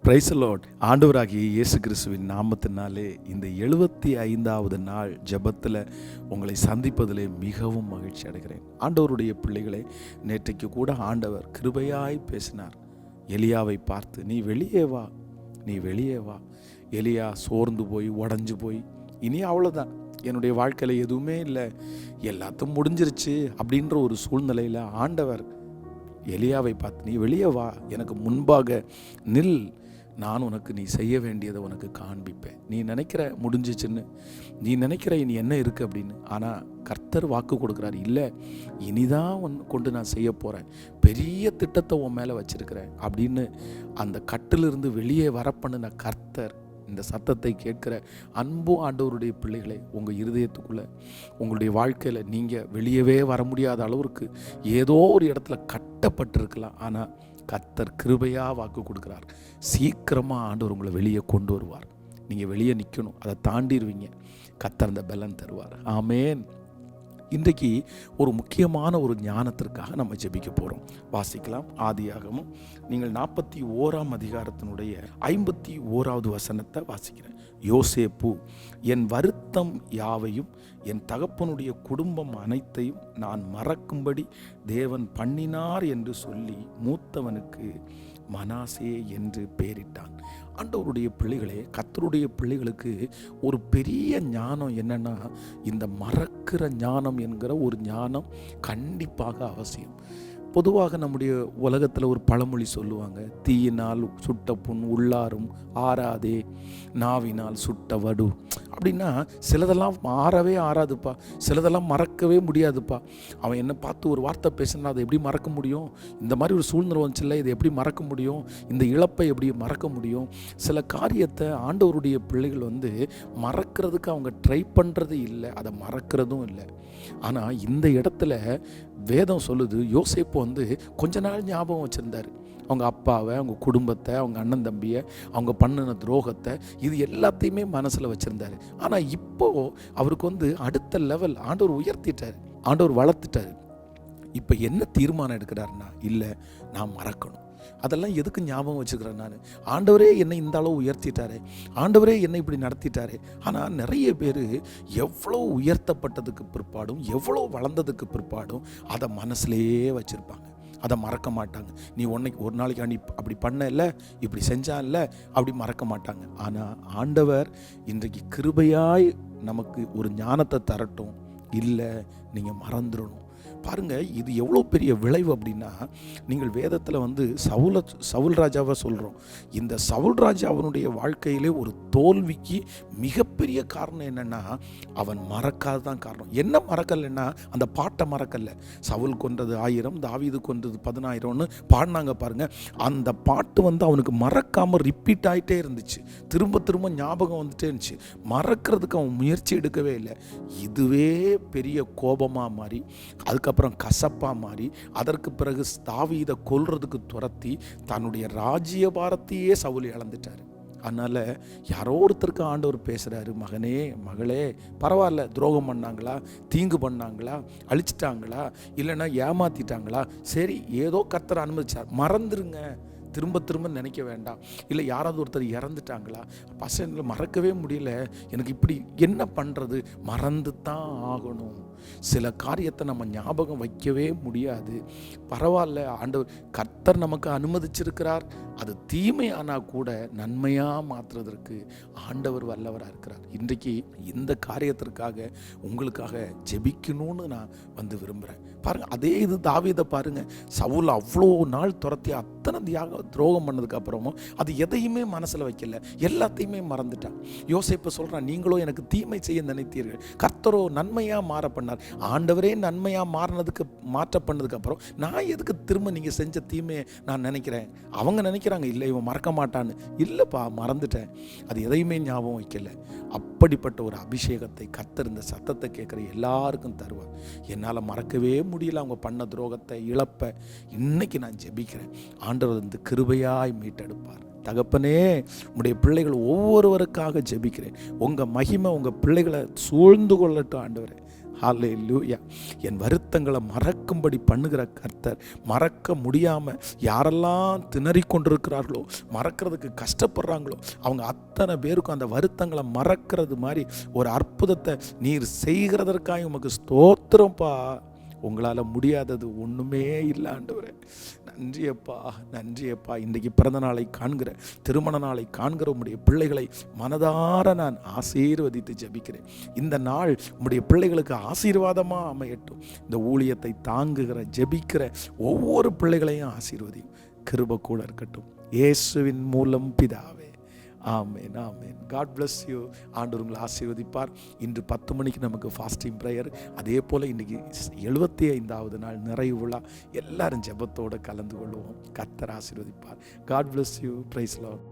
Praise the Lord. ஆண்டவராகிய இயேசு கிறிஸ்துவின் நாமத்தினாலே இந்த 75வது நாள் ஜெபத்தில் உங்களை சந்திப்பதிலே மிகவும் மகிழ்ச்சி அடைகிறேன். ஆண்டவருடைய பிள்ளைகளை, நேற்றைக்கு கூட ஆண்டவர் கிருபையாய் பேசினார். எலியாவை பார்த்து, நீ வெளியே வா, நீ வெளியே வா. எலியா சோர்ந்து போய் உடஞ்சு போய், இனி அவ்வளோதான், என்னுடைய வாழ்க்கையில் எதுவுமே இல்லை, எல்லாத்தையும் முடிஞ்சிருச்சு அப்படின்ற ஒரு சூழ்நிலையில் ஆண்டவர் எலியாவை பார்த்து, நீ வெளியே வா, எனக்கு முன்பாக நில், நான் உனக்கு நீ செய்ய வேண்டியதை உனக்கு காண்பிப்பேன். நீ நினைக்கிற முடிஞ்சிச்சுன்னு, நீ நினைக்கிற இனி என்ன இருக்குது அப்படின்னு. ஆனால் கர்த்தர் வாக்கு கொடுக்குறாரு, இல்லை இனிதான் கொண்டு நான் செய்ய போகிறேன், பெரிய திட்டத்தை உன் மேலே வச்சிருக்கிறேன் அப்படின்னு. அந்த கட்டிலிருந்து வெளியே வரப்பண்ணுன கர்த்தர் இந்த சத்தத்தை கேட்கிற அன்பு ஆண்டவருடைய பிள்ளைகளை, உங்கள் இருதயத்துக்குள்ளே, உங்களுடைய வாழ்க்கையில் நீங்கள் வெளியவே வர முடியாத அளவிற்கு ஏதோ ஒரு இடத்துல கட்டப்பட்டிருக்கலாம். ஆனால் கர்த்தர் கிருபையாக வாக்கு கொடுக்குறார், சீக்கிரமாக ஆண்டவர் உங்களை வெளியே கொண்டு வருவார். நீங்கள் வெளியே நிற்கணும், அதை தாண்டிடுவீங்க, கர்த்தர் அந்த பலன் தருவார். ஆமேன். இன்றைக்கு ஒரு முக்கியமான ஒரு ஞானத்திற்காக நம்ம ஜெபிக்க போகிறோம். வாசிக்கலாம். ஆதியாகமம், நீங்கள் 41ஆம் அதிகாரத்தினுடைய 51வது வசனத்தை வாசிக்கிறேன். யோசேப்பு, என் வருத்தம் யாவையும் என் தகப்பனுடைய குடும்பம் அனைத்தையும் நான் மறக்கும்படி தேவன் பண்ணினார் என்று சொல்லி மூத்தவனுக்கு மனாசே என்று பெயரிட்டான். ஆண்டவருடைய பிள்ளைகளே, கர்த்தருடைய பிள்ளைகளுக்கு ஒரு பெரிய ஞானம் என்னன்னா, இந்த மறக்கிற ஞானம் என்கிற ஒரு ஞானம் கண்டிப்பாக அவசியம். பொதுவாக நம்முடைய உலகத்தில் ஒரு பழமொழி சொல்லுவாங்க, தீயினால் சுட்ட புண் உள்ளாரும் ஆறாதே, நாவினால் சுட்ட வடு அப்படின்னா. சிலதெல்லாம் ஆறவே ஆறாதுப்பா, சிலதெல்லாம் மறக்கவே முடியாதுப்பா. அவன் என்ன பார்த்து ஒரு வார்த்தை பேசினா அதை எப்படி மறக்க முடியும்? இந்த மாதிரி ஒரு சூழ்நிலை வந்துச்சுல்ல, இதை எப்படி மறக்க முடியும்? இந்த இழப்பை எப்படி மறக்க முடியும்? சில காரியத்தை ஆண்டவருடைய பிள்ளைகள் மறக்கிறதுக்கு அவங்க ட்ரை பண்ணுறது இல்லை, அதை மறக்கிறதும் இல்லை. ஆனால் இந்த இடத்துல வேதம் சொல்லுது, யோசேப்பு கொஞ்ச நாள் ஞாபகம் வச்சுருந்தார். அவங்க அப்பாவை, அவங்க குடும்பத்தை, அவங்க அண்ணன் தம்பியை, அவங்க பண்ணின துரோகத்தை, இது எல்லாத்தையுமே மனசில் வச்சுருந்தார். ஆனால் இப்போது அவருக்கு அடுத்த லெவல் ஆண்டவர் உயர்த்திட்டார், ஆண்டவர் வளர்த்துட்டார். இப்போ என்ன தீர்மானம் எடுக்கிறாருன்னா, இல்லை நான் மறக்கணும், அதெல்லாம் எதுக்கு ஞாபகம் வச்சுக்கிறேன் நான், ஆண்டவரே என்னை இந்த அளவு உயர்த்திட்டாரே, ஆண்டவரே என்னை இப்படி நடத்திட்டாரே. ஆனால் நிறைய பேர் எவ்வளோ உயர்த்தப்பட்டதுக்கு பிற்பாடும், எவ்வளோ வளர்ந்ததுக்கு பிற்பாடும் அதை மனசுலேயே வச்சுருப்பாங்க, அதை மறக்க மாட்டாங்க. நீ ஒரு நாளைக்கு நீ அப்படி பண்ண இல்லை, இப்படி செஞ்சா இல்லை, அப்படி மறக்க மாட்டாங்க. ஆனால் ஆண்டவர் இன்றைக்கு கிருபையாய் நமக்கு ஒரு ஞானத்தை தரட்டும். இல்லை, நீங்கள் மறந்துடணும். பாருங்கள், இது எவ்வளோ பெரிய விளைவு அப்படின்னா, நீங்கள் வேதத்தில் சவுல் ராஜாவை சொல்கிறோம். இந்த சவுல் ராஜா அவனுடைய வாழ்க்கையிலே ஒரு தோல்விக்கு மிகப்பெரிய காரணம் என்னென்னா, அவன் மறக்காதான் காரணம். என்ன மறக்கலைன்னா, அந்த பாட்டை மறக்கலை. சவுல் கொன்றது 1000, தாவீது கொன்றது 10000ன்னு பாடினாங்க பாருங்கள். அந்த பாட்டு அவனுக்கு மறக்காமல் ரிப்பீட் ஆகிட்டே இருந்துச்சு, திரும்ப திரும்ப ஞாபகம் வந்துட்டே இருந்துச்சு. மறக்கிறதுக்கு அவன் முயற்சி எடுக்கவே இல்லை. இதுவே பெரிய கோபமாக மாறி, அதுக்கப்புறம் கசப்பாக மாறி, அதற்கு பிறகு தாவீதை கொல்றதுக்கு துரத்தி தன்னுடைய ராஜ்யபாரத்தையே சவுல் இழந்துட்டார். அதனால் யாரோ ஒருத்தருக்கு ஆண்டவர் பேசுகிறாரு, மகனே மகளே, பரவாயில்ல, துரோகம் பண்ணாங்களா, தீங்கு பண்ணாங்களா, அழிச்சிட்டாங்களா, இல்லைன்னா ஏமாற்றிட்டாங்களா, சரி ஏதோ கர்த்தர் அனுமதிச்சார், மறந்துருங்க, திரும்ப திரும்ப நினைக்க வேண்டாம். இல்லை யாராவது ஒருத்தர் இறந்துட்டாங்களா, பசங்களை மறக்கவே முடியல, எனக்கு இப்படி என்ன பண்ணுறது, மறந்து தான் ஆகணும். சில காரியத்தை நம்ம ஞாபகம் வைக்கவே முடியாது. பரவாயில்ல, ஆண்டவர் கர்த்தர் நமக்கு அனுமதிச்சிருக்கிறார், அது தீமையானால் கூட நன்மையாக மாற்றுறதற்கு ஆண்டவர் வல்லவராக இருக்கிறார். இன்றைக்கு இந்த காரியத்திற்காக உங்களுக்காக ஜெபிக்கணும்னு நான் விரும்புகிறேன். பாருங்கள், அதே இது தாவீதை பாருங்கள். சவுல் அவ்வளோ நாள் துரத்தி அத்தனை துரோகம் பண்ணதுக்கு அப்புறமும் அது எதையுமே மனசில் வைக்கல, எல்லாத்தையுமே மறந்துட்டான். யோசேப்பு சொல்கிறான், நீங்களோ எனக்கு தீமை செய்ய நினைத்தீர்கள், கர்த்தரோ நன்மையாக மாற பண்ணார். ஆண்டவரே நன்மையாக மாற்ற பண்ணதுக்கு அப்புறம் நான் எதுக்கு திரும்ப நீங்கள் செஞ்ச தீமையை நான் நினைக்கிறேன்? அவங்க நினைக்கிறாங்க, இல்லை இவன் மறக்க மாட்டான்னு. இல்லைப்பா, மறந்துட்டேன், அது எதையுமே ஞாபகம் வைக்கல. அப்படிப்பட்ட ஒரு அபிஷேகத்தை கர்த்தர் இந்த சத்தத்தை கேட்குற எல்லாருக்கும் தருவார். என்னால் மறக்கவே முடியல அவங்க பண்ண துரோகத்தை, இழப்பை. இன்னைக்கு நான் ஜெபிக்கிறேன், ஆண்டவர் கிருபையாய் மீட்டெடுப்பார். தகப்பனே, உங்களுடைய பிள்ளைகள் ஒவ்வொருவருக்காக ஜெபிக்கிறேன். உங்கள் மகிமை உங்கள் பிள்ளைகளை சூழ்ந்து கொள்ளட்டும் ஆண்டவரே. ஹல்லேலூயா. என் வருத்தங்களை மறக்கும்படி பண்ணுகிற கர்த்தர், மறக்க முடியாமல் யாரெல்லாம் திணறிக் கொண்டிருக்கிறார்களோ, மறக்கிறதுக்கு கஷ்டப்படுறாங்களோ, அவங்க அத்தனை பேருக்கும் அந்த வருத்தங்களை மறக்கிறது மாதிரி ஒரு அற்புதத்தை நீர் செய்கிறதற்காக உமக்கு ஸ்தோத்திரம்ப்பா. உங்களால் முடியாதது ஒன்றுமே இல்லை ஆண்டவரே. நன்றியப்பா, நன்றியப்பா. இன்றைக்கு பிறந்த நாளை காண்கிற, திருமண நாளை காண்கிற உம்முடைய பிள்ளைகளை மனதார நான் ஆசீர்வதித்து ஜெபிக்கிறேன். இந்த நாள் உம்முடைய பிள்ளைகளுக்கு ஆசீர்வாதமாக அமையட்டும். இந்த ஊழியத்தை தாங்குகிற, ஜெபிக்கிற ஒவ்வொரு பிள்ளைகளையும் ஆசீர்வதியும். கிருபை கூட இருக்கட்டும். இயேசுவின் மூலம் பிதாவே, ஆமேன், ஆமேன். God bless you. ஆண்டவர் உங்களை ஆசீர்வதிப்பார். இன்று 10 மணிக்கு நமக்கு ஃபாஸ்டிங் ப்ரேயர். அதே போல் இன்றைக்கி 75வது நாள் நிறைவு விழா. எல்லாரும் ஜெபத்தோடு கலந்து கொள்வோம். கர்த்தர் ஆசீர்வதிப்பார். God bless you. Praise Lord.